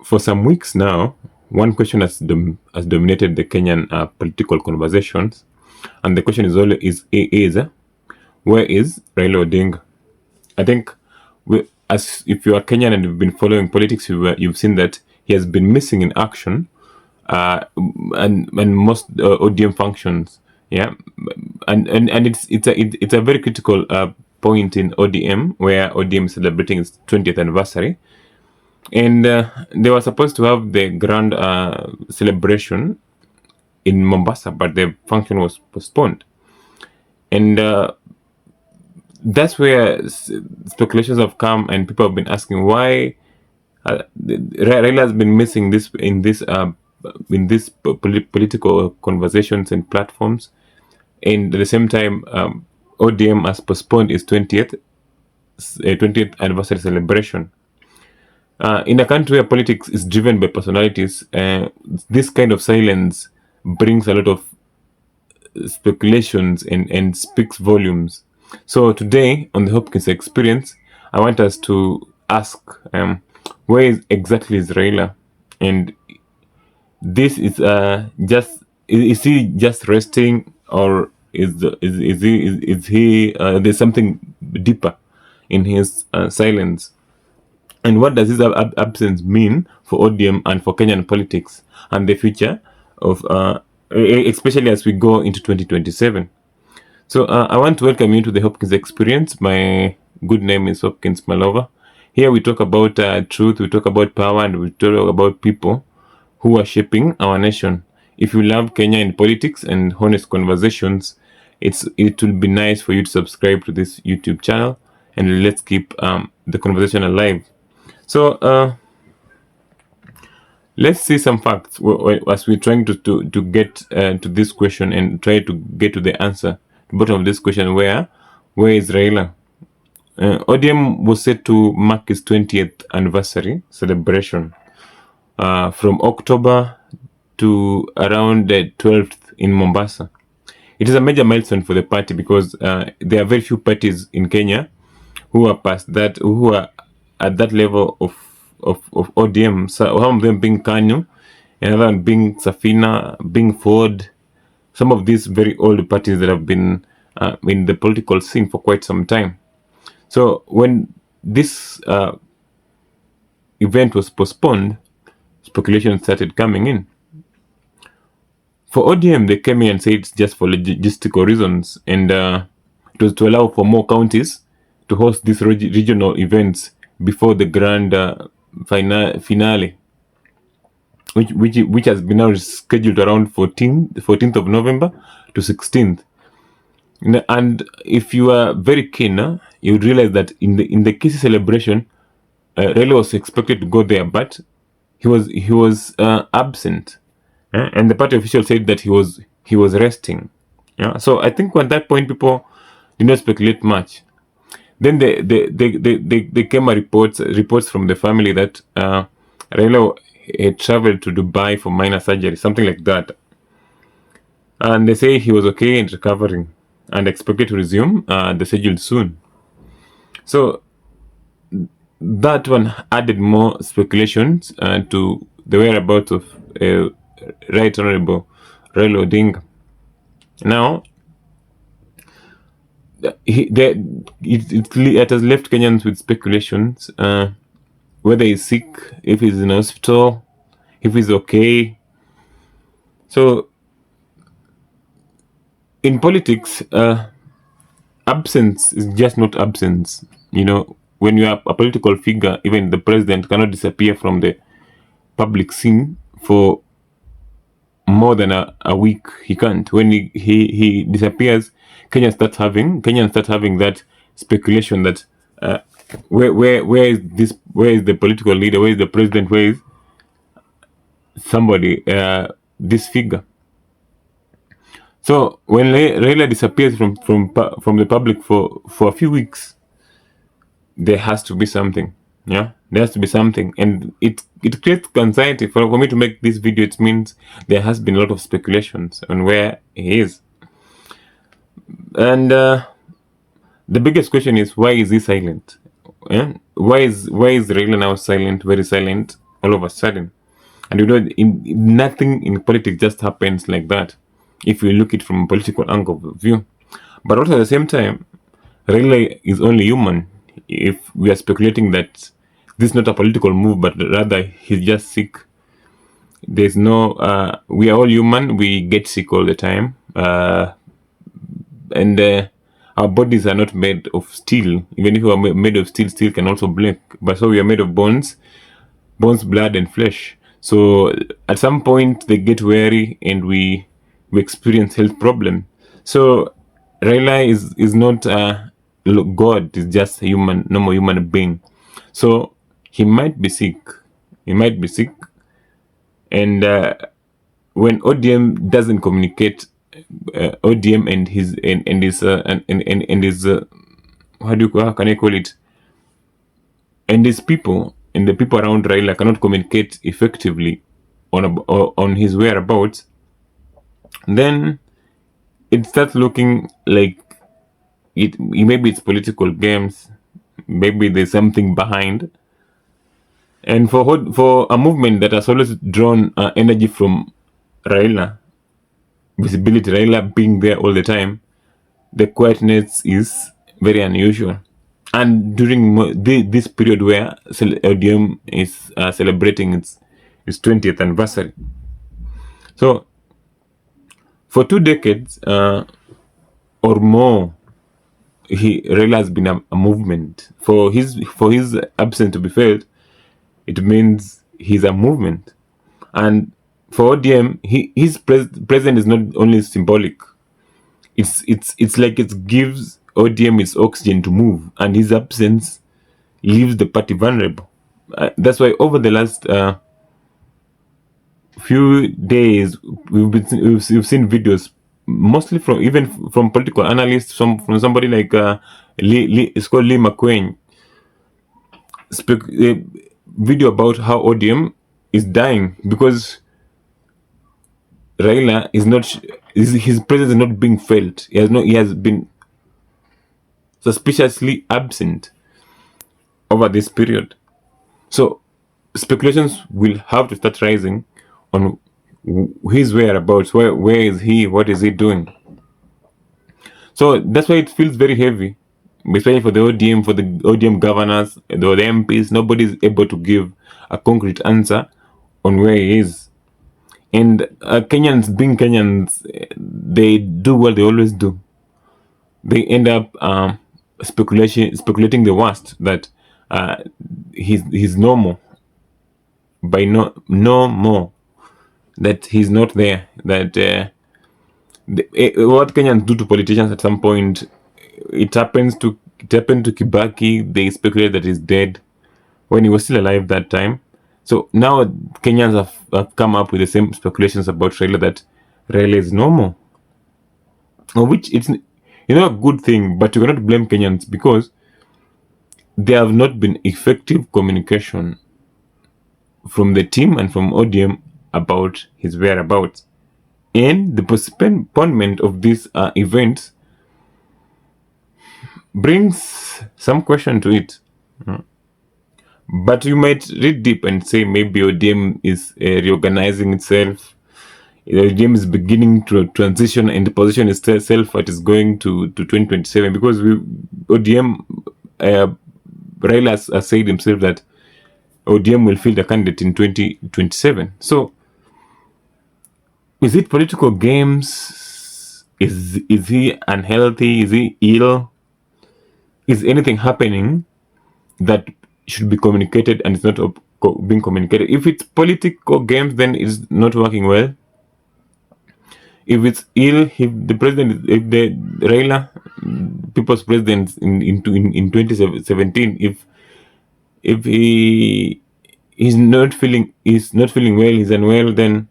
For some weeks now, one question has dominated the Kenyan political conversations, and the question is always where is Raila Odinga? I think as if you are Kenyan and you've been following politics, you've seen that he has been missing in action, and most ODM functions. Yeah, and it's a very critical point in ODM, where ODM is celebrating its 20th anniversary, and they were supposed to have the grand celebration in Mombasa, but the function was postponed, and that's where speculations have come, and people have been asking why Raila has been missing this in this political conversations and platforms, and at the same time, ODM has postponed its 20th anniversary celebration. In a country where politics is driven by personalities, this kind of silence brings a lot of speculations and speaks volumes. So today on the Hopkins Experience, I want us to ask, where exactly is Raila, and this is just is he just resting, or is he there's something deeper in his silence, and what does his absence mean for ODM and for Kenyan politics and the future of especially as we go into 2027. So I want to welcome you to the Hopkins Experience. My good name is Hopkins Malova. Here we talk about truth, we talk about power, and we talk about people who are shaping our nation. If you love Kenya in politics and honest conversations, it will be nice for you to subscribe to this YouTube channel, and let's keep the conversation alive. So let's see some facts as we're trying to get to this question and try to get to the answer, the bottom of this question: where is Raila? ODM was set to mark its 20th anniversary celebration from October to around the 12th in Mombasa. It is a major milestone for the party because there are very few parties in Kenya who are past that, who are at that level of ODM. So some of them being Kanu, another one being Safina, being Ford. Some of these very old parties that have been in the political scene for quite some time. So when this event was postponed, speculation started coming in. For ODM, they came in and said it's just for logistical reasons, and it was to allow for more counties to host these regional events before the grand finale, which has been now scheduled around 14th of November to 16th. And if you are very keen, you would realize that in the Kisi celebration, Raila was expected to go there, but he was absent, and the party official said that he was resting. Yeah, so I think at that point people did not speculate much. Then they came reports from the family that Raila had traveled to Dubai for minor surgery, something like that, and they say he was okay and recovering and expected to resume the schedule soon. So that one added more speculations to the whereabouts of Right Honorable Raila Odinga. Now, it has left Kenyans with speculations whether he's sick, if he's in hospital, if he's okay. So in politics, absence is just not absence. You know, when you are a political figure, even the president cannot disappear from the public scene for more than a week. He can't. When he disappears, Kenyans start having that speculation that where is the political leader, where is the president, where is somebody, this figure. So when Raila disappears from the public for a few weeks, there has to be something. Yeah, there has to be something, and it creates anxiety. For me to make this video, it means there has been a lot of speculations on where he is. And the biggest question is, why is he silent? Yeah? Why is Raila now silent, very silent all of a sudden. And nothing in politics just happens like that, if you look it from a political angle of view. But also at the same time, Raila is only human. If we are speculating that this is not a political move, but rather he's just sick, there's no. We are all human. We get sick all the time, and our bodies are not made of steel. Even if we are made of steel, steel can also break. But so we are made of bones, blood, and flesh. So at some point they get weary, and we experience health problem. So Raila is not God. Is just a normal human being. So he might be sick. He might be sick, and when ODM doesn't communicate, ODM and his how can I call it, and his people and the people around Raila cannot communicate effectively on his whereabouts, then it starts looking like maybe it's political games, maybe there's something behind. And for a movement that has always drawn energy from Raila, visibility, Raila being there all the time, the quietness is very unusual. And during this period where ODM is celebrating its 20th anniversary. So, for 2 decades or more, Raila has been a movement. For his absence to be felt, it means he's a movement. And for ODM, his presence is not only symbolic. It's like it gives ODM its oxygen to move, and his absence leaves the party vulnerable. That's why over the last few days we've seen videos, mostly from political analysts, from somebody like it's called Lee McQueen, video about how ODM is dying because Raila is not, his presence is not being felt. He has been suspiciously absent over this period. So speculations will have to start rising on his whereabouts. Where is he? What is he doing? So that's why it feels very heavy, especially for the ODM governors, the MPs. Nobody is able to give a concrete answer on where he is. And Kenyans, being Kenyans, they do what they always do. They end up speculating the worst, that he's normal, by no more, that he's not there, that what Kenyans do to politicians at some point, it happened to Kibaki. They speculate that he's dead when he was still alive that time. So now Kenyans have come up with the same speculations about Raila, that Raila is normal, which it's a good thing, but you cannot blame Kenyans because there have not been effective communication from the team and from ODM about his whereabouts. And the postponement of these events brings some question to it. But you might read deep and say maybe ODM is reorganizing itself. ODM is beginning to transition and the position itself that is going to 2027, because ODM, Raila has said himself that ODM will field a candidate in 2027. So, is it political games? Is he unhealthy? Is he ill? Is anything happening that should be communicated and it's not being communicated? If it's political games, then it's not working well. If it's ill, if the Raila, people's president in 2017, if he's not feeling well, he's unwell, then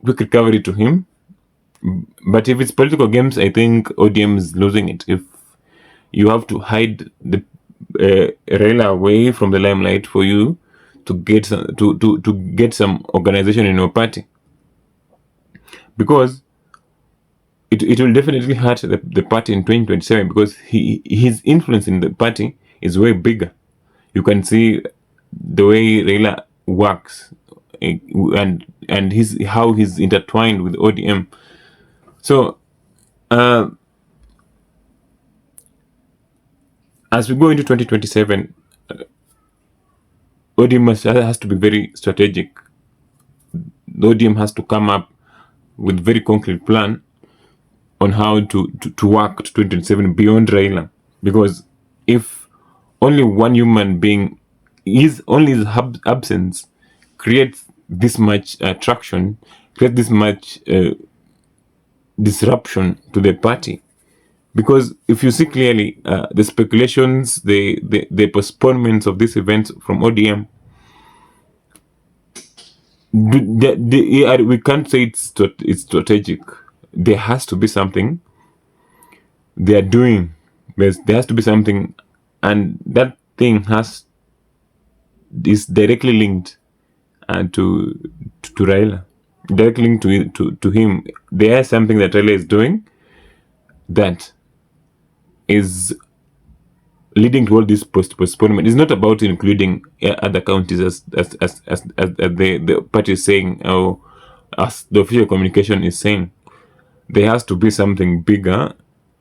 quick recovery to him. But if it's political games, I think ODM is losing it. If you have to hide the Raila away from the limelight for you to get some organization in your party, because it will definitely hurt the party in 2027, because his influence in the party is way bigger. You can see the way Raila works, and how he's intertwined with ODM. So as we go into 2027, ODM has to be very strategic. The ODM has to come up with very concrete plan on how to work to 2027 beyond Raila. Because if only one human being, his absence creates this much traction, creates this much disruption to the party. Because if you see clearly, the speculations, the postponements of these events from ODM, we can't say it's strategic. There has to be something they are doing. There has to be something, and that thing is directly linked to Raila, directly linked to him. There is something that Raila is doing that is leading to all this postponement. It's not about including other counties as the party is saying, or as the official communication is saying. There has to be something bigger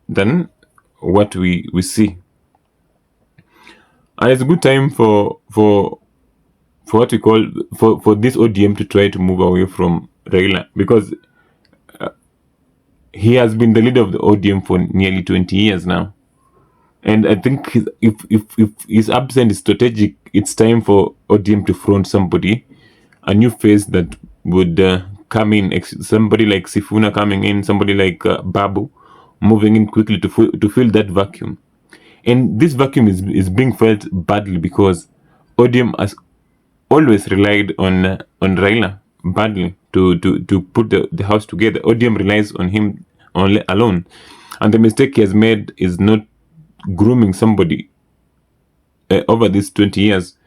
than what we see. And it's a good time for what we call for this ODM to try to move away from Raila, because he has been the leader of the ODM for nearly 20 years now. And I think if his absence is strategic, it's time for ODM to front somebody, a new face that would come in, somebody like Sifuna coming in, somebody like Babu moving in quickly to fill that vacuum. And this vacuum is being felt badly because ODM has always relied on Raila badly to put the house together. ODM relies on him alone. And the mistake he has made is not grooming somebody over these 20 years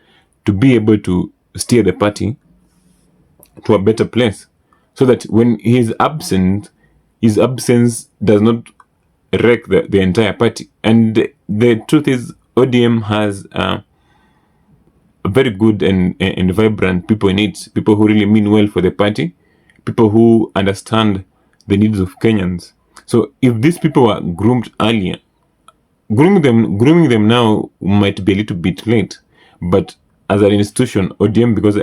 to be able to steer the party to a better place, so that when he is absent, his absence does not wreck the entire party. And the truth is, ODM has very good and vibrant people in it, people who really mean well for the party, people who understand the needs of Kenyans. So if these people were groomed earlier, grooming them now might be a little bit late. But as an institution, ODM, because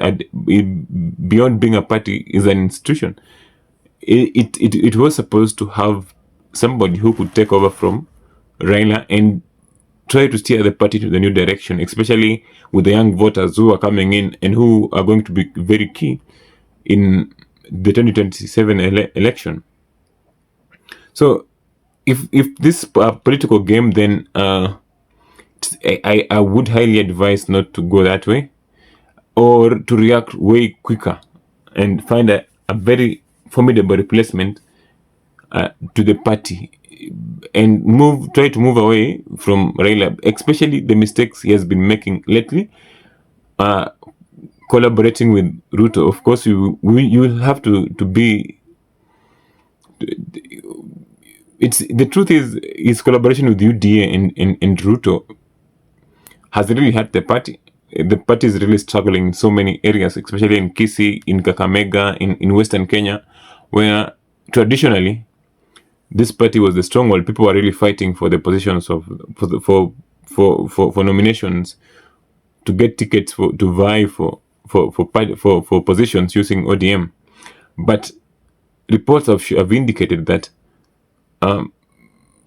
beyond being a party, is an institution, it was supposed to have somebody who could take over from Raila and try to steer the party to the new direction, especially with the young voters who are coming in and who are going to be very key in the 2027 election. So if this political game, then I would highly advise not to go that way, or to react way quicker and find a very formidable replacement to the party, and try to move away from Raila, especially the mistakes he has been making lately, collaborating with Ruto. Of course, you will have to be. The truth is, his collaboration with UDA and Ruto has really hurt the party. The party is really struggling in so many areas, especially in Kisii, in Kakamega, in Western Kenya, where traditionally this party was the stronghold. People were really fighting for the positions for nominations, to get tickets to vie for positions using ODM. But reports have indicated that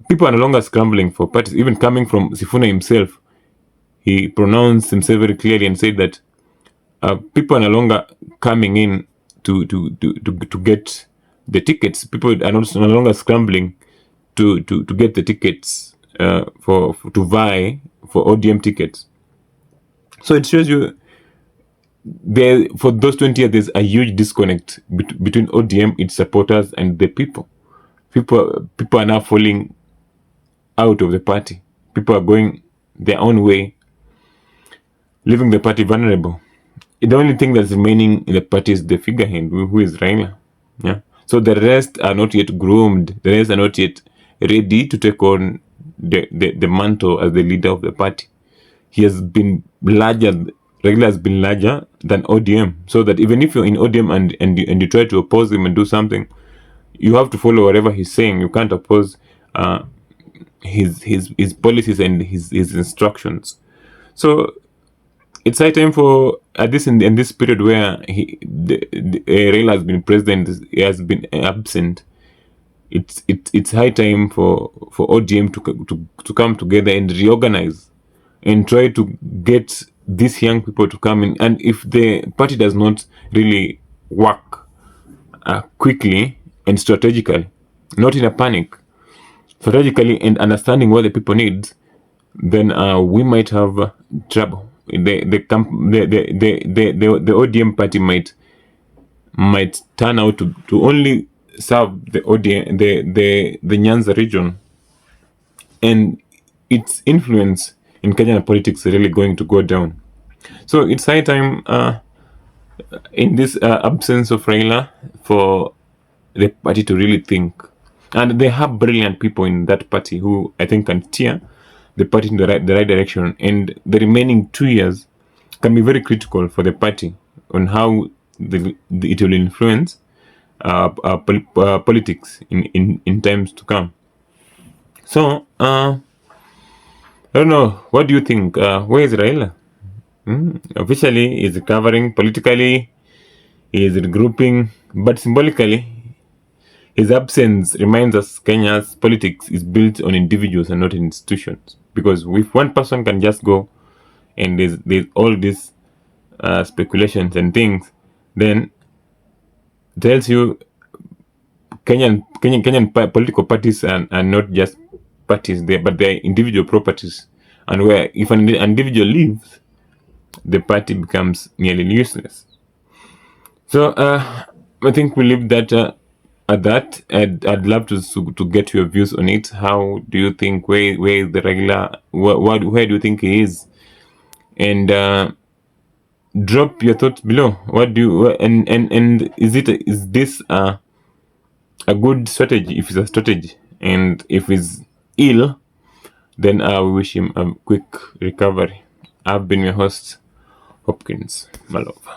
people are no longer scrambling for parties. Even coming from Sifuna himself, he pronounced himself very clearly and said that people are no longer coming in to get the tickets. People are no longer scrambling to get the tickets to vie for ODM tickets. So it shows you for those 20 years there's a huge disconnect between ODM, its supporters, and the people. People are now falling out of the party. People are going their own way, leaving the party vulnerable. The only thing that's remaining in the party is the figurehead, who is Raila. Yeah. So the rest are not yet groomed. The rest are not yet ready to take on the mantle as the leader of the party. he has been larger. Raila has been larger than ODM, so that even if you're in ODM and you try to oppose him and do something, you have to follow whatever he's saying. You can't oppose his policies and his instructions. So it's high time for in this period where Raila has been president, he has been absent. It's high time for ODM to come together and reorganize and try to get these young people to come in. And if the party does not really work quickly and strategically, not in a panic, strategically and understanding what the people need, then we might have trouble. The ODM party might turn out to only serve the ODM, the Nyanza region, and its influence in Kenyan politics is really going to go down. So it's high time, in this absence of Raila, for the party to really think. And they have brilliant people in that party who I think can steer the party in the right direction. And the remaining 2 years can be very critical for the party on how it will influence politics in times to come. So I don't know. What do you think? Where is Raila? Officially, he's recovering. Politically, he is regrouping. But symbolically, his absence reminds us Kenya's politics is built on individuals and not institutions. Because if one person can just go and there's all these speculations and things, then tells you Kenyan political parties are not just parties, but they're individual properties. And where if an individual leaves, the party becomes nearly useless. So I think we leave that at that. I'd love to get your views on it. How do you think? Where is the Raila? Where do you think he is? And drop your thoughts below. What do you and is this a good strategy? If it's a strategy, and if it's ill, then I wish him a quick recovery. I've been your host, Hopkins. My love.